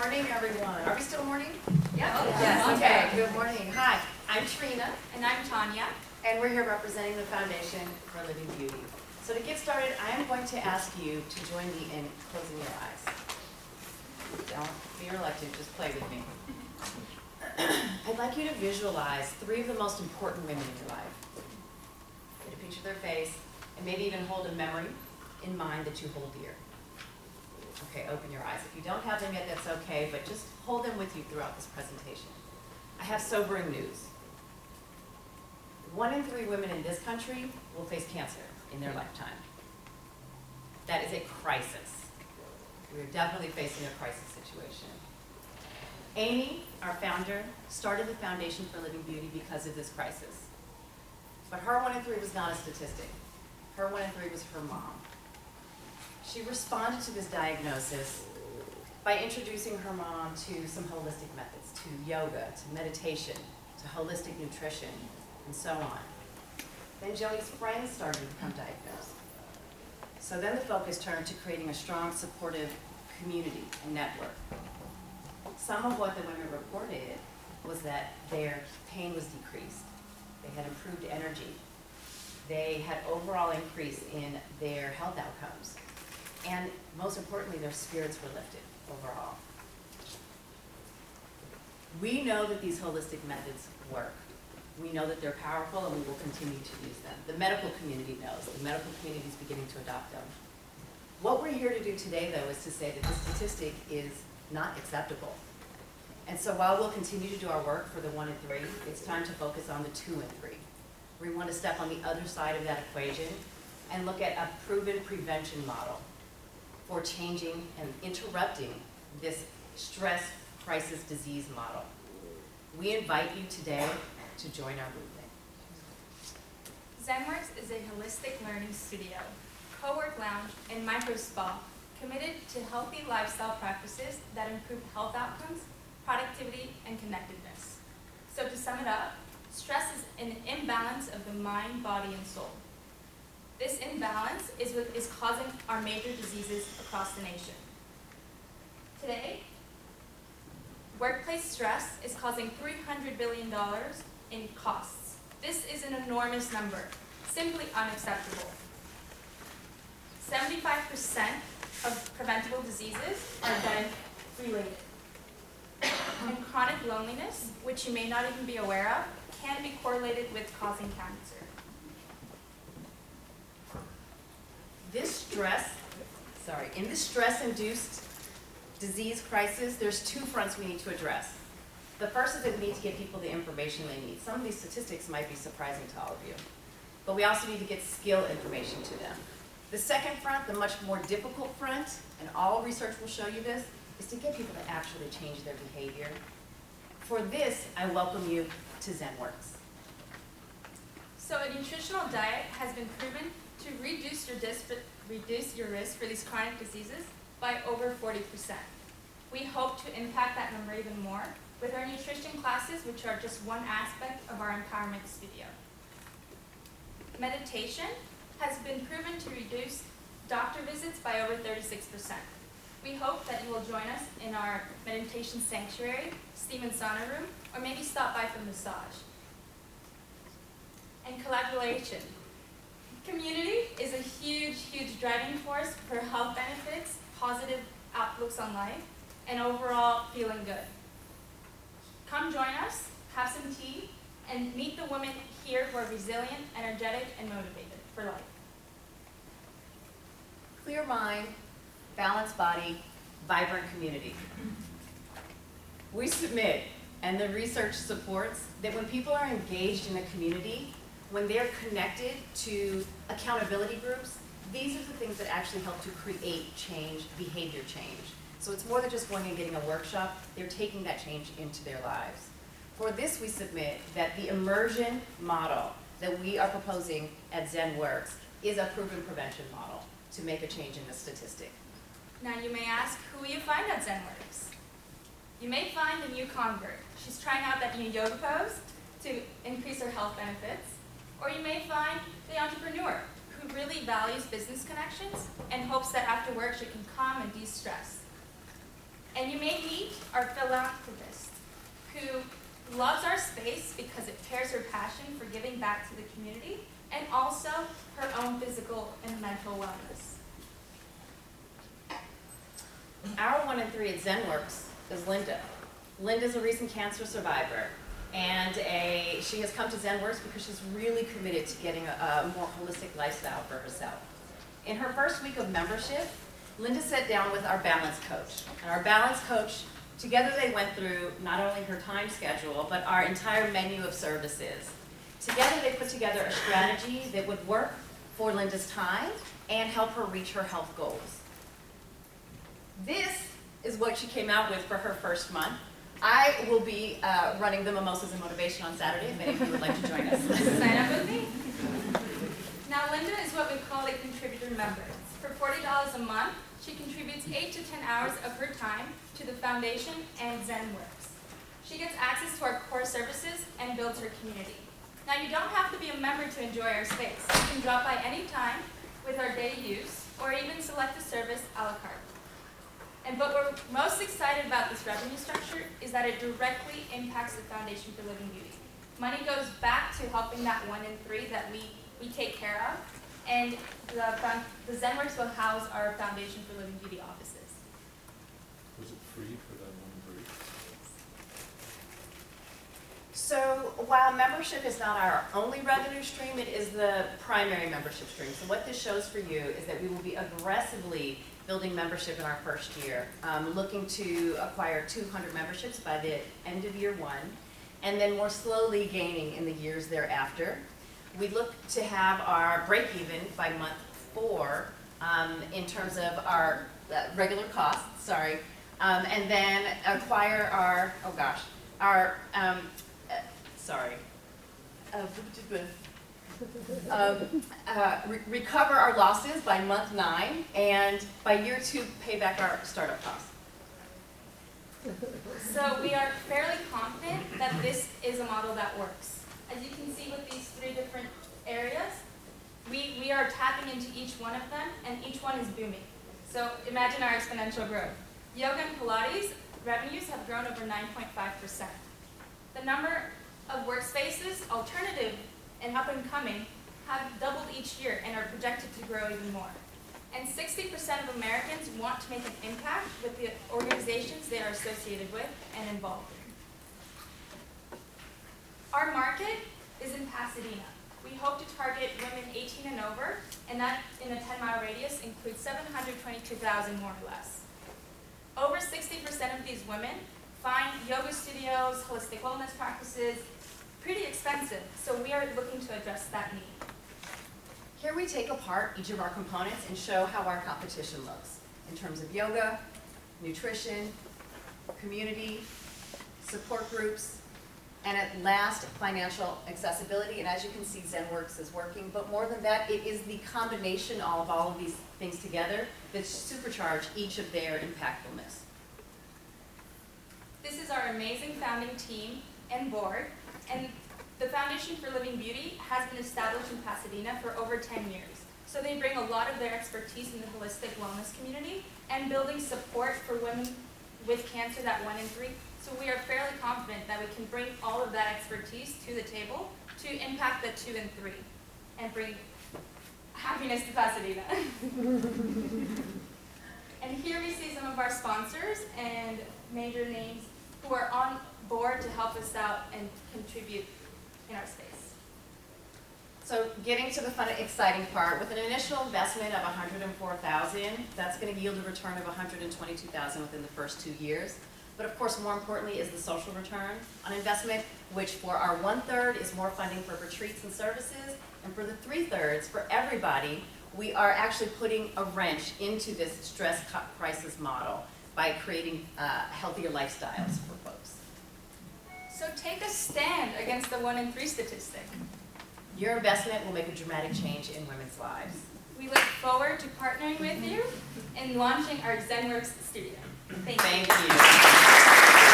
morning, everyone. Are we still morning? Yeah. Oh, yes. Okay. Good morning. Hi, I'm Trina, And I'm Tanya. and we're here representing the Foundation for Living Beauty. So to get started, I am going to ask you to join me in closing your eyes. Don't be reluctant, just play with me. I'd like you to visualize 3 of the most important women in your life. Get a picture of their face, and maybe even hold a memory in mind that you hold dear. Okay, open your eyes. If you don't have them yet, that's okay, but just hold them with you throughout this presentation. I have sobering news. 1 in 3 women in this country will face cancer in their lifetime. That is a crisis. We are definitely facing a crisis situation. Amy, our founder, started the Foundation for Living Beauty because of this crisis. But her 1 in 3 was not a statistic. Her 1 in 3 was her mom. She responded to this diagnosis by introducing her mom to some holistic methods, to yoga, to meditation, to holistic nutrition, and so on. Then Joni's friends started to become diagnosed. So then the focus turned to creating a strong, supportive community and network. Some of what the women reported was that their pain was decreased. They had improved energy. They had overall increase in their health outcomes. And most importantly, their spirits were lifted overall. We know that these holistic methods work. We know that they're powerful, and we will continue to use them. The medical community knows. The medical community is beginning to adopt them. What we're here to do today, though, is to say that this statistic is not acceptable. And so while we'll continue to do our work for the 1 in 3, it's time to focus on the 2 in 3. We want to step on the other side of that equation and look at a proven prevention model for changing and interrupting this stress crisis disease model. We invite you today to join our movement. ZenWorks is a holistic learning studio, co-work lounge, and micro spa committed to healthy lifestyle practices that improve health outcomes, productivity, and connectedness. So to sum it up, stress is an imbalance of the mind, body, and soul. This imbalance is what is causing our major diseases across the nation. Today, workplace stress is causing $300 billion in costs. This is an enormous number, simply unacceptable. 75% of preventable diseases are then-related. And chronic loneliness, which you may not even be aware of, can be correlated with causing cancer. In this stress-induced disease crisis, there's 2 fronts we need to address. The first is that we need to get people the information they need. Some of these statistics might be surprising to all of you, but we also need to get skill information to them. The second front, the much more difficult front, and all research will show you this, is to get people to actually change their behavior. For this, I welcome you to ZenWorks. So a nutritional diet has been proven to reduce your risk for these chronic diseases by over 40%. We hope to impact that number even more with our nutrition classes, which are just one aspect of our empowerment studio. Meditation has been proven to reduce doctor visits by over 36%. We hope that you will join us in our meditation sanctuary, steam and sauna room, or maybe stop by for massage. And collaboration. Community is a huge, huge driving force for health benefits, positive outlooks on life, and overall feeling good. Come join us, have some tea, and meet the women here who are resilient, energetic, and motivated for life. Clear mind, balanced body, vibrant community. We submit, and the research supports, that when people are engaged in a community, when they're connected to accountability groups, these are the things that actually help to create change, behavior change. So it's more than just going and getting a workshop, they're taking that change into their lives. For this, we submit that the immersion model that we are proposing at ZenWorks is a proven prevention model to make a change in the statistic. Now you may ask, who will you find at ZenWorks? You may find a new convert. She's trying out that new yoga pose to increase her health benefits. Or you may find the entrepreneur who really values business connections and hopes that after work she can come and de-stress. And you may meet our philanthropist who loves our space because it shares her passion for giving back to the community and also her own physical and mental wellness. Our 1 in 3 at ZenWorks is Linda. Linda's a recent cancer survivor, and she has come to ZenWorks because she's really committed to getting a more holistic lifestyle for herself. In her first week of membership, Linda sat down with our balance coach. And our balance coach, together they went through not only her time schedule, but our entire menu of services. Together they put together a strategy that would work for Linda's time and help her reach her health goals. This is what she came out with for her first month. I will be running the Mimosas and Motivation on Saturday if any of you would like to join us. Sign up with me. Now, Linda is what we call a contributor member. For $40 a month, she contributes 8 to 10 hours of her time to the foundation and ZenWorks. She gets access to our core services and builds her community. Now, you don't have to be a member to enjoy our space. You can drop by any time with our daily use, or even select a service a la carte. But we're most excited about this revenue structure is that it directly impacts the Foundation for Living Beauty. Money goes back to helping that 1 in 3 that we take care of, and the ZenWorks will house our Foundation for Living Beauty offices. Was it free for that 1 in 3? So while membership is not our only revenue stream, it is the primary membership stream. So what this shows for you is that we will be aggressively building membership in our first year, looking to acquire 200 memberships by the end of year 1, and then more slowly gaining in the years thereafter. We look to have our break even by month 4 in terms of our regular costs, and then acquire our, recover our losses by month 9, and by year 2, pay back our startup costs. So we are fairly confident that this is a model that works. As you can see with these 3 different areas, we are tapping into each one of them, and each one is booming. So imagine our exponential growth. Yoga and Pilates revenues have grown over 9.5%. The number of workspaces, alternative and up and coming, have doubled each year and are projected to grow even more. And 60% of Americans want to make an impact with the organizations they are associated with and involved in. Our market is in Pasadena. We hope to target women 18 and over, and that in a 10-mile radius includes 722,000 more or less. Over 60% of these women find yoga studios, holistic wellness practices pretty expensive, so we are looking to address that need. Here we take apart each of our components and show how our competition looks in terms of yoga, nutrition, community, support groups, and at last, financial accessibility. And as you can see, ZenWorks is working, but more than that, it is the combination of all of these things together that supercharge each of their impactfulness. This is our amazing founding team and board, and the Foundation for Living Beauty has been established in Pasadena for over 10 years. So they bring a lot of their expertise in the holistic wellness community and building support for women with cancer, that 1 in 3. So we are fairly confident that we can bring all of that expertise to the table to impact the 2 and 3 and bring happiness to Pasadena. And here we see some of our sponsors and major names who are on board to help us out and contribute in our space. So getting to the fun, exciting part, with an initial investment of $104,000, that's going to yield a return of $122,000 within the first 2 years. But of course, more importantly, is the social return on investment, which for our 1/3 is more funding for retreats and services, and for the 3/3, for everybody, we are actually putting a wrench into this stress crisis model by creating healthier lifestyles for folks. So take a stand against the 1 in 3 statistic. Your investment will make a dramatic change in women's lives. We look forward to partnering with you and launching our ZenWorks studio. Thank you. Thank you.